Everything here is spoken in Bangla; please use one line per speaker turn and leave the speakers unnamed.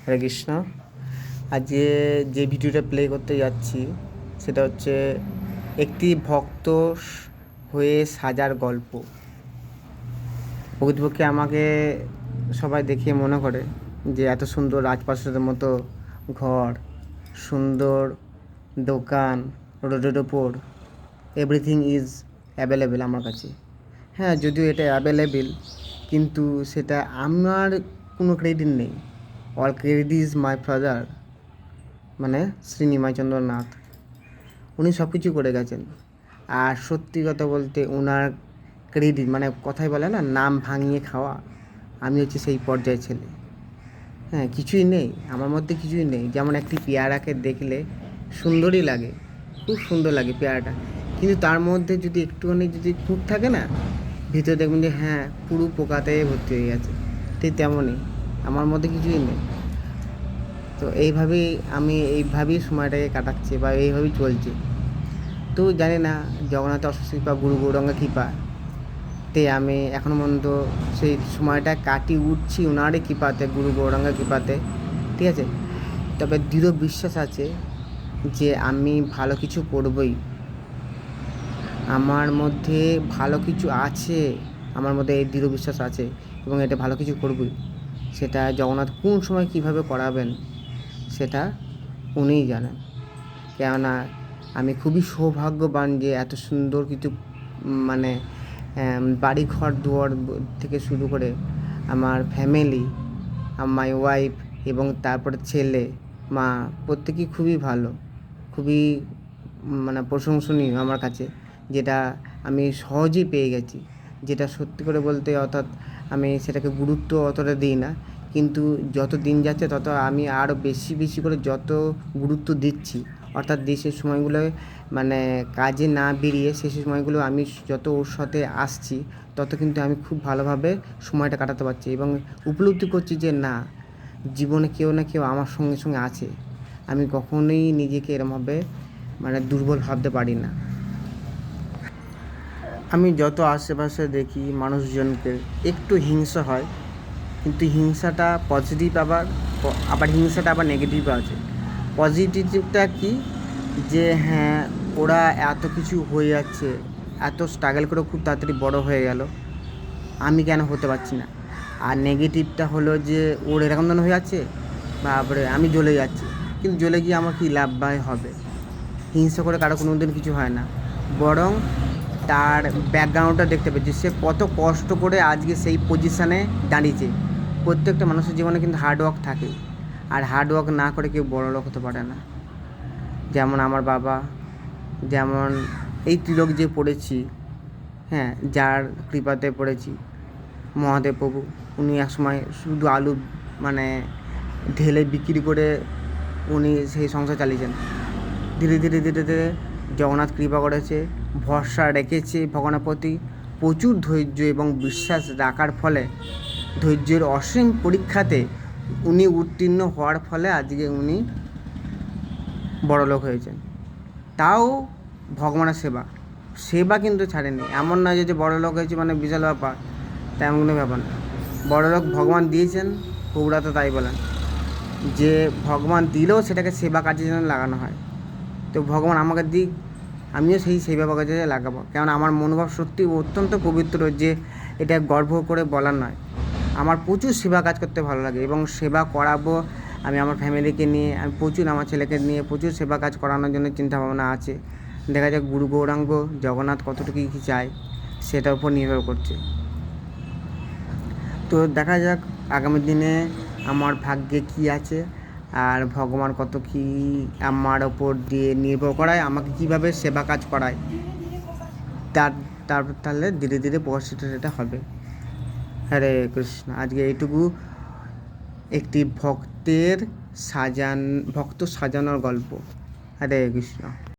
হরে কৃষ্ণ। আজকে যে ভিডিওটা প্লে করতে যাচ্ছি সেটা হচ্ছে একটি ভক্ত হয়ে সাজার গল্প। প্রকৃতপক্ষে আমাকে সবাই দেখে মনে করে যে এত সুন্দর রাজপ্রাসাদের মতো ঘর, সুন্দর দোকান, রোডের ওপর এভরিথিং ইজ অ্যাভেলেবেল আমার কাছে। হ্যাঁ, যদিও এটা অ্যাভেলেবেল, কিন্তু সেটা আমার কোনো ক্রেডিট নেই। All credit is my father, মানে শ্রী নিমাইচন্দ্র নাথ। উনি সব কিছু করে গেছেন। আর সত্যি কথা বলতে ওনার ক্রেডিট, মানে কথাই বলে না, নাম ভাঙিয়ে খাওয়া, আমি হচ্ছে সেই পর্যায়ের ছেলে। হ্যাঁ, কিছুই নেই আমার মধ্যে, কিছুই নেই। যেমন একটি পেয়ারাকে দেখলে সুন্দরই লাগে, খুব সুন্দর লাগে পেয়ারাটা, কিন্তু তার মধ্যে যদি একটুখানি যদি খুঁত থাকে না, ভিতরে দেখবেন যে হ্যাঁ পুরো পোকাতে ভর্তি হয়ে গেছে। ঠিক তেমনই আমার মধ্যে কিছুই নেই। তো এইভাবেই সময়টাকে কাটাচ্ছি বা এইভাবেই চলছে। তো জানি না, জগন্নাথের অশেষ কৃপা, গুরু গৌরাঙ্গের কৃপা তে আমি এখনও পর্যন্ত সেই সময়টা কাটিয়ে উঠছি ওনারই কৃপাতে, গুরু গৌরাঙ্গের কৃপাতে। ঠিক আছে, তবে দৃঢ় বিশ্বাস আছে যে আমি ভালো কিছু করবই। আমার মধ্যে ভালো কিছু আছে, আমার মধ্যে এই দৃঢ় বিশ্বাস আছে এবং এটা ভালো কিছু করবই। সেটা জগন্নাথ কোন সময় কীভাবে করাবেন সেটা উনিই জানেন। কেননা আমি খুবই সৌভাগ্যবান যে এত সুন্দর কিছু, মানে বাড়ি ঘর দুয়ার থেকে শুরু করে আমার ফ্যামিলি, মাই ওয়াইফ এবং তারপরে ছেলে, মা, প্রত্যেকেই খুবই ভালো, খুবই মানে প্রশংসনীয় আমার কাছে, যেটা আমি সহজেই পেয়ে গেছি। যেটা সত্যি করে বলতে, অর্থাৎ আমি সেটাকে গুরুত্ব অতটা দিই না, কিন্তু যত দিন যাচ্ছে তত আমি আরও বেশি বেশি করে যত গুরুত্ব দিচ্ছি, অর্থাৎ দেশের সময়গুলো মানে কাজে না বেরিয়ে শেষের সময়গুলো আমি যত ওর সাথে আসছি, তত কিন্তু আমি খুব ভালোভাবে সময়টা কাটাতে পারছি এবং উপলব্ধি করছি যে না, জীবনে কেউ না কেউ আমার সঙ্গে সঙ্গে আছে। আমি কখনোই নিজেকে এরমভাবে মানে দুর্বল ভাবতে পারি না। আমি যত আশেপাশে দেখি মানুষজনকে একটু হিংসা হয়, কিন্তু হিংসাটা পজিটিভ, আবার হিংসাটা আবার নেগেটিভ আছে। পজিটিভটা কি, যে হ্যাঁ ওরা এত কিছু হয়ে যাচ্ছে, এত স্ট্রাগল করে খুব তাড়াতাড়ি বড় হয়ে গেল, আমি কেন হতে পারছি না। আর নেগেটিভটা হলো যে ওর এরকম ধরনের হয়ে যাচ্ছে, তারপরে আমি জ্বলে যাচ্ছি, কিন্তু জ্বলে গিয়ে আমার কী লাভ বা হবে। হিংসা করে কারো কোনো দিন কিছু হয় না, বরং তার ব্যাকগ্রাউন্ডটা দেখতে পেয়েছি, সে কত কষ্ট করে আজকে সেই পজিশানে দাঁড়িয়েছে। প্রত্যেকটা মানুষের জীবনে কিন্তু হার্ডওয়ার্ক থাকে, আর হার্ডওয়ার্ক না করে কেউ বড়লোক হতে পারে না। যেমন আমার বাবা, যেমন এই তিলক যে পড়েছি, হ্যাঁ, যার কৃপাতে পড়েছি, মহাদেব প্রভু, উনি একসময় শুধু আলু মানে ঢেলে বিক্রি করে উনি সেই সংসার চালিয়েছেন। ধীরে ধীরে ধীরে ধীরে জগন্নাথ কৃপা করেছে, ভরসা রেখেছে ভগবানের প্রতি, প্রচুর ধৈর্য এবং বিশ্বাস রাখার ফলে, ধৈর্যের অসীম পরীক্ষাতে উনি উত্তীর্ণ হওয়ার ফলে আজকে উনি বড়লোক হয়েছেন। তাও ভগবানের সেবা কিন্তু ছাড়েনি। এমন নয় যে বড়লোক হয়েছে মানে বিশাল ব্যাপার, তেমন কোনো ব্যাপার না। বড়লোক ভগবান দিয়েছেন, প্রভুরা তো তাই বলেন যে ভগবান দিলেও সেটাকে সেবা কাজের জন্য লাগানো হয়। তো ভগবান আমাকে দিক, আমিও সেই সেবা কাজে লাগাবো, কেননা আমার মনোভাব সত্যি অত্যন্ত পবিত্র, যে এটা গর্ব করে বলার নয়। আমার প্রচুর সেবা কাজ করতে ভালো লাগে এবং সেবা করাবো। আমি আমার ফ্যামিলিকে নিয়ে, আমি প্রচুর আমার ছেলেকে নিয়ে প্রচুর সেবা কাজ করানোর জন্য চিন্তাভাবনা আছে। দেখা যাক গুরু গৌরাঙ্গ জগন্নাথ কতটুকু কী চায়, সেটার উপর নির্ভর করছে। তো দেখা যাক আগামী দিনে আমার ভাগ্যে কী আছে, আর ভগবান কত কী আমার ওপর দিয়ে নির্ভর করায়, আমাকে কীভাবে সেবা কাজ করায়, তারপর তাহলে ধীরে ধীরে প্রকাশিত সেটা হবে। হরে কৃষ্ণ। আজকে এইটুকু, একটি ভক্ত সাজানোর গল্প। হরে কৃষ্ণ।